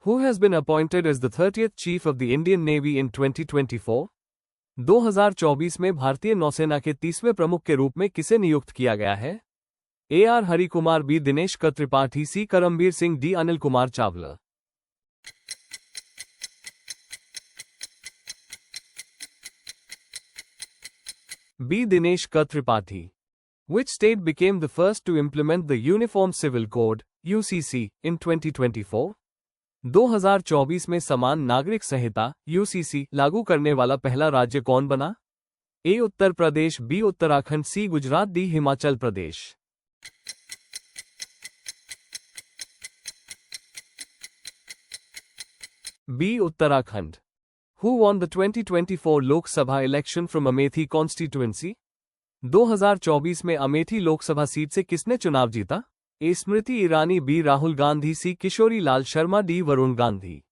Who has been appointed as the 30th Chief of the Indian Navy in 2024? 2024 में भारतीय नौसेना के 30वें प्रमुख के रूप में किसे नियुक्त किया गया है? A R Harikumar, B Dinesh K Tripathi, C Karambir Singh, D Anil Kumar Chawla. B Dinesh K Tripathi. Which state became the first to implement the Uniform Civil Code (UCC) in 2024? 2024 में समान नागरिक संहिता (UCC) लागू करने वाला पहला राज्य कौन बना? A Uttar Pradesh, B Uttarakhand, C Gujarat, D Himachal Pradesh. B Uttarakhand. Who won the 2024 Lok Sabha election from Amethi constituency? 2024 में अमेठी लोकसभा सीट से किसने चुनाव जीता? A Smriti Irani, B Rahul Gandhi, C Kishori Lal Sharma, D Varun Gandhi.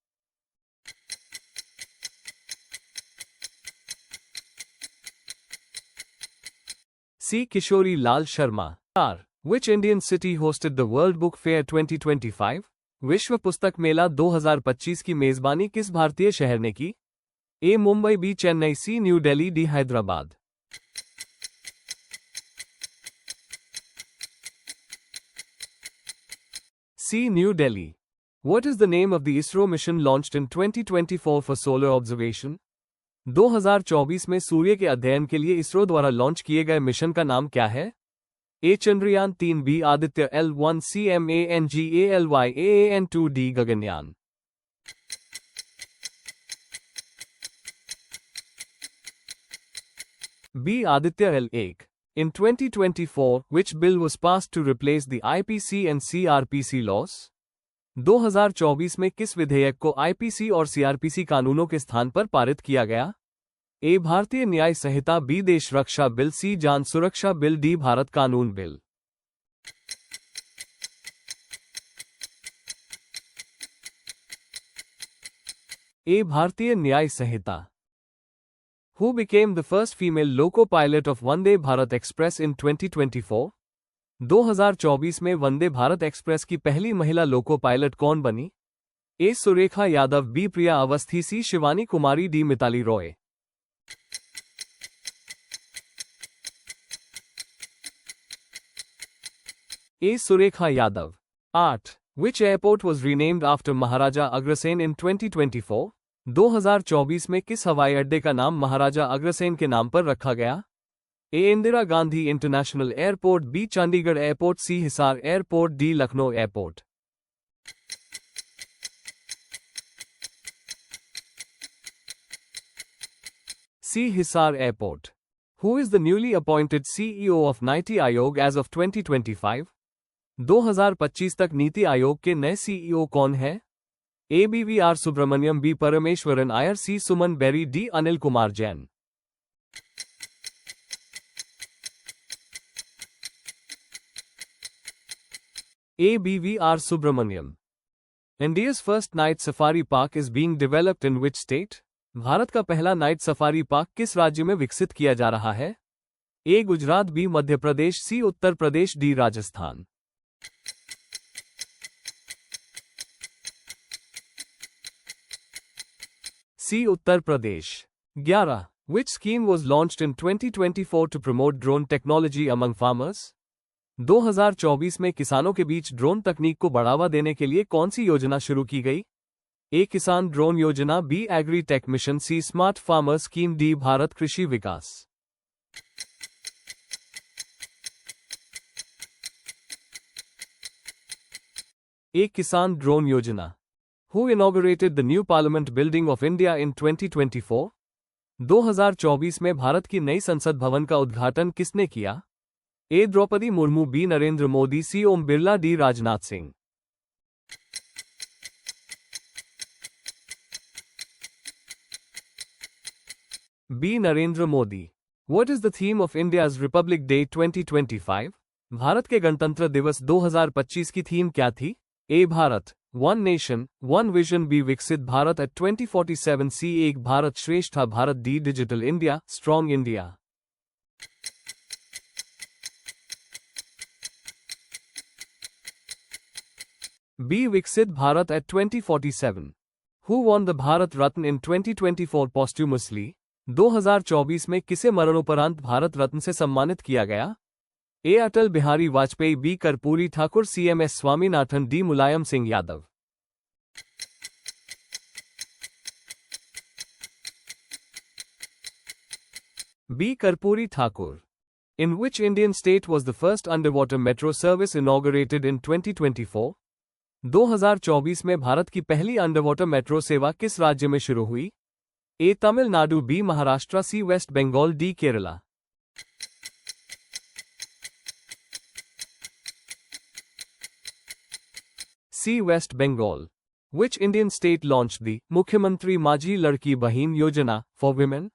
C Kishori Lal Sharma. आर Which Indian city hosted the World Book Fair 2025? विश्व पुस्तक मेला 2025 की मेजबानी किस भारतीय शहर ने की? A Mumbai, B Chennai, C New Delhi, D Hyderabad. C New Delhi. What is the name of the ISRO mission launched in 2024 for solar observation? 2024 में सूर्य के अध्ययन के लिए इसरो द्वारा लॉन्च किए गए मिशन का नाम क्या है? A Chandrayaan 3, B Aditya L1, C MANGALYAAN2, D Gaganyaan. B Aditya L1। In 2024, which bill was passed to replace the IPC and CRPC laws? 2024 में किस विधेयक को IPC और CRPC कानूनों के स्थान पर पारित किया गया? ए भारतीय न्याय संहिता, बी देश रक्षा बिल, सी जान सुरक्षा बिल, डी भारत कानून बिल। ए भारतीय न्याय संहिता। Who became the first female loco pilot of Vande Bharat Express in 2024? 2024 में वंदे भारत एक्सप्रेस की पहली महिला लोको पायलट कौन बनी? A Surekha Yadav, B Priya Awasthi, C Shivani Kumari, D Mithali Roy. A Surekha Yadav. 8. Which airport was renamed after Maharaja Agrasen in 2024? 2024 में किस हवाई अड्डे का नाम महाराजा अग्रसेन के नाम पर रखा गया? A Indira Gandhi international airport, B Chandigarh airport, C Hisar airport, D Lucknow airport. C Hisar airport. Who is the newly appointed CEO of NITI Aayog as of 2025? 2025 तक नीति आयोग के नए CEO कौन है? A BVR Subrahmanyam, B Parameswaran Iyer, C Suman Beri, D Anil Kumar Jain. A BVR Subrahmanyam. India's first night safari park is being developed in which state? Bharat का पहला night safari park किस राज्य में विकसित किया जा रहा है? A Gujarat, B Madhya Pradesh, C Uttar Pradesh, D Rajasthan. C Uttar Pradesh. 11. Which scheme was launched in 2024 to promote drone technology among farmers? 2024 में किसानों के बीच ड्रोन तकनीक को बढ़ावा देने के लिए कौन सी योजना शुरू की गई? ए Kisan drone Yojana, B agri tech mission, C smart farmer scheme, D Bharat Krishi Vikas. ए किसान ड्रोन योजना। Who inaugurated the new Parliament building of India in 2024? 2024 में भारत की नई संसद भवन का उद्घाटन किसने किया? A Draupadi Murmu, B Narendra Modi, C Om Birla, D Rajnath Singh. B Narendra Modi. What is the theme of India's Republic Day 2025? Bharat के गणतंत्र दिवस 2025 की थीम क्या थी? A Bharat, one nation, one vision, B Viksit Bharat at 2047, C Ek Bharat Shreshtha Bharat, D digital India, strong India. B. Viksit Bharat at 2047. Who won the Bharat Ratna in 2024 posthumously? 2024 में किसे मरणोपरांत भारत रत्न से सम्मानित किया गया? A. Atal Bihari Vajpayee, B. Karpoori Thakur, C. M. S. Swaminathan, D. Mulayam Singh Yadav. B. Karpuri Thakur. In which Indian state was the first underwater metro service inaugurated in 2024? 2024 में भारत की पहली अंडरवाटर मेट्रो सेवा किस राज्य में शुरू हुई? A. Tamil Nadu, B. Maharashtra, C. West Bengal, D. Kerala. C. West Bengal. Which Indian state launched the मुख्यमंत्री माझी लड़की बहिन योजना for women?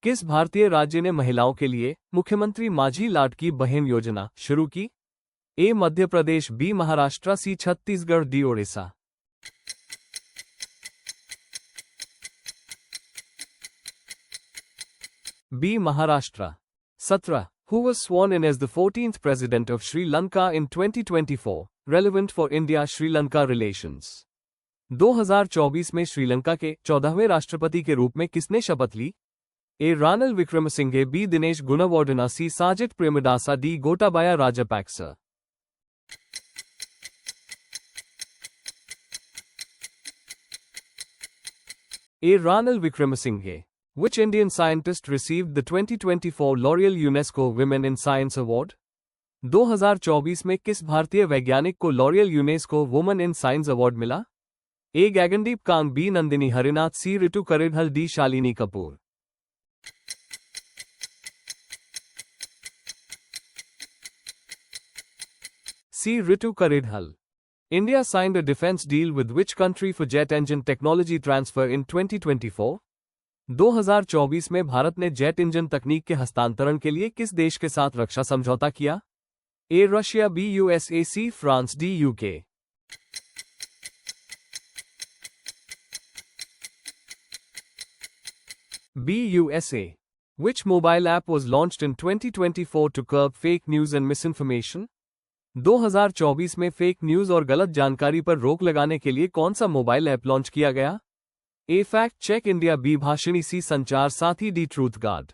किस भारतीय राज्य ने महिलाओं के लिए मुख्यमंत्री माझी लाडकी बहन योजना शुरू की? A. Madhya Pradesh, B. Maharashtra, C. Chhattisgarh, D. Odisha. B. Maharashtra. 17. Who was sworn in as the 14th president of Sri Lanka in 2024, relevant for India-Sri Lanka relations? 2024 में श्रीलंका के 14वें राष्ट्रपति के रूप में किसने शपथ ली? A. Ranil Wickremesinghe, B. Dinesh Gunawardena, C. Sajith Premadasa, D. Gotabaya Rajapaksa. A. Ranil Wickremesinghe. Which Indian scientist received the 2024 L'Oreal UNESCO Women in Science Award? 2024 में किस भारतीय वैज्ञानिक को L'Oreal UNESCO women in science award मिला? A. Gagandeep Kang, B. Nandini Harinath, C. Ritu Karidhal, D. Shalini Kapoor. C. Ritu Karidhal. India signed a defense deal with which country for jet engine technology transfer in 2024? 2024 में भारत ने jet engine तकनीक के हस्तांतरण के लिए किस देश के साथ रक्षा समझौता किया? A. Russia, B. USA, C. France, D. UK. B. USA. Which mobile app was launched in 2024 to curb fake news and misinformation? 2024 में फेक न्यूज और गलत जानकारी पर रोक लगाने के लिए कौन सा मोबाइल ऐप लॉन्च किया गया? A. Fact check India, B. Bhashini, C. Sanchar Saathi, D. Truth guard.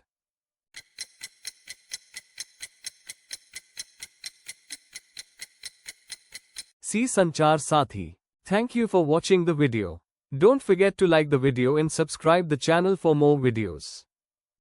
सी. संचार साथी। Thank you for watching the video. Don't forget to like the video and subscribe the channel for more videos.